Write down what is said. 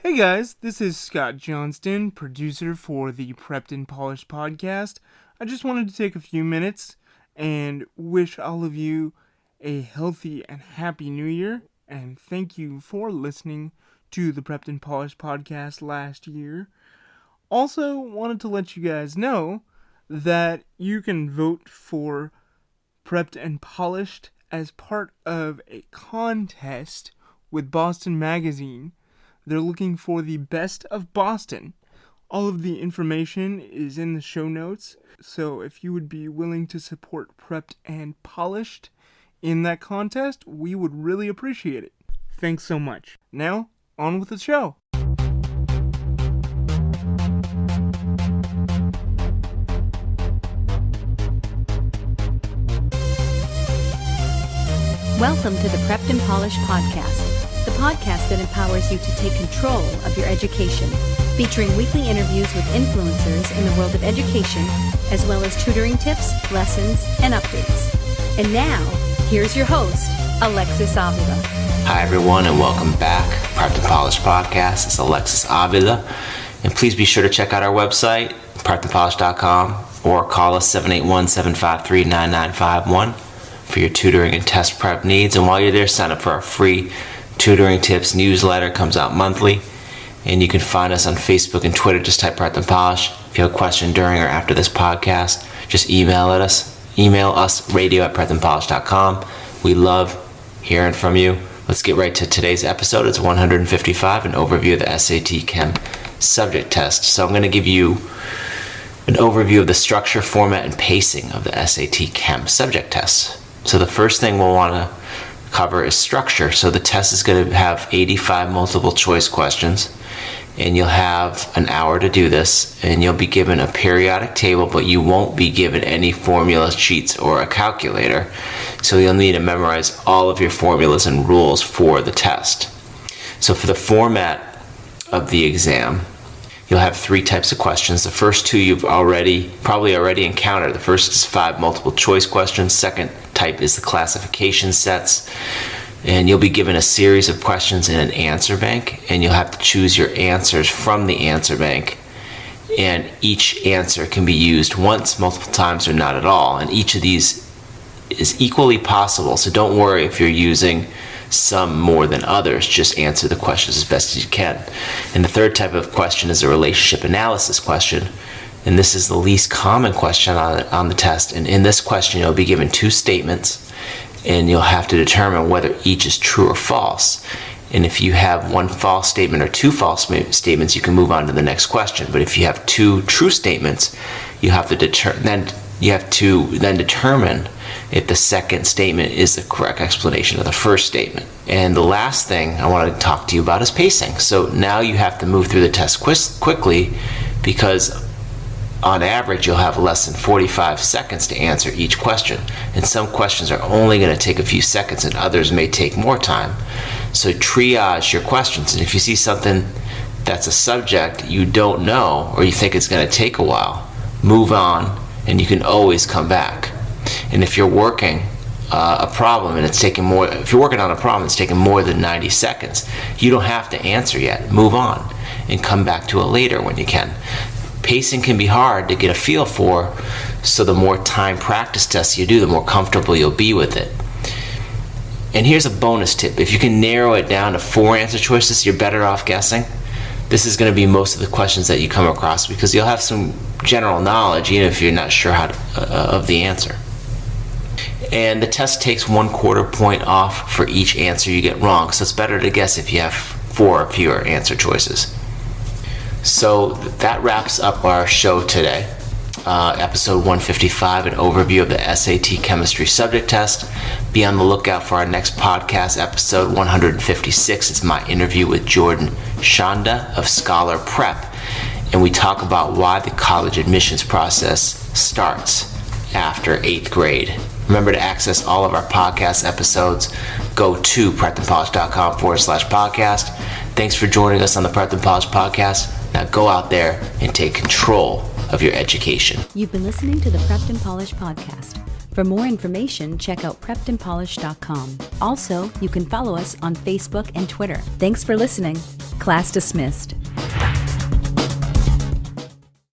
Hey guys, this is Scott Johnston, producer for the Prepped and Polished podcast. I just wanted to take a few minutes and wish all of you a healthy and happy new year, and thank you for listening to the Prepped and Polished podcast last year. Also, wanted to let you guys know that you can vote for Prepped and Polished as part of a contest with Boston Magazine. They're looking for the best of Boston. All of the information is in the show notes, so if you would be willing to support Prepped and Polished in that contest, we would really appreciate it. Thanks so much. Now, on with the show. Welcome to the Prepped and Polished podcast, the podcast that empowers you to take control of your education, featuring weekly interviews with influencers in the world of education, as well as tutoring tips, lessons, and updates. And now, here's your host, Alexis Avila. Hi everyone, and welcome back. Prepped and Polished podcast. It's Alexis Avila. And please be sure to check out our website, preppedandpolished.com, or call us 781-753-9951 for your tutoring and test prep needs. And while you're there, sign up for our free tutoring tips newsletter. It comes out monthly. And you can find us on Facebook and Twitter. Just type Prepped and Polished. If you have a question during or after this podcast, just email us. Email us, radio@preppedandpolished.com. We love hearing from you. Let's get right to today's episode. It's 155, an overview of the SAT Chem subject test. So I'm going to give you an overview of the structure, format, and pacing of the SAT Chem subject test. So the first thing we'll want to cover is structure. So the test is going to have 85 multiple choice questions, and you'll have an hour to do this, and you'll be given a periodic table, but you won't be given any formula sheets or a calculator. So you'll need to memorize all of your formulas and rules for the test. So for the format of the exam, you'll have three types of questions. The first two you've probably already encountered. The first is 5 multiple choice questions. Second type is the classification sets. And you'll be given a series of questions in an answer bank, and you'll have to choose your answers from the answer bank. And each answer can be used once, multiple times, or not at all. And each of these is equally possible, so don't worry if you're using some more than others. Just answer the questions as best as you can. And the third type of question is a relationship analysis question. And this is the least common question on the test. And in this question, you'll be given 2 statements, and you'll have to determine whether each is true or false. And if you have 1 false statement or 2 false statements, you can move on to the next question. But if you have 2 true statements, you have to determine if the second statement is the correct explanation of the first statement. And the last thing I want to talk to you about is pacing. So now you have to move through the test quickly, because on average you'll have less than 45 seconds to answer each question. And some questions are only going to take a few seconds, and others may take more time. So triage your questions. And if you see something that's a subject you don't know, or you think it's going to take a while, move on, and you can always come back. And if you're working a problem and it's taking more, if you're working on a problem that's taking more than 90 seconds, you don't have to answer yet. Move on and come back to it later when you can. Pacing can be hard to get a feel for, so the more time practice tests you do, the more comfortable you'll be with it. And here's a bonus tip. If you can narrow it down to 4 answer choices, you're better off guessing. This is going to be most of the questions that you come across, because you'll have some general knowledge even if you're not sure of the answer. And the test takes 1/4 point off for each answer you get wrong, so it's better to guess if you have 4 or fewer answer choices. So that wraps up our show today. Episode 155, an overview of the SAT Chemistry subject test. Be on the lookout for our next podcast, episode 156. It's my interview with Jordan Shonda of Scholar Prep, and we talk about why the college admissions process starts after 8th grade. Remember to access all of our podcast episodes. Go to preppedandpolished.com/podcast. Thanks for joining us on the Prepped and Polished podcast. Now go out there and take control of your education. You've been listening to the Prepped and Polished podcast. For more information, check out preppedandpolished.com. Also, you can follow us on Facebook and Twitter. Thanks for listening. Class dismissed.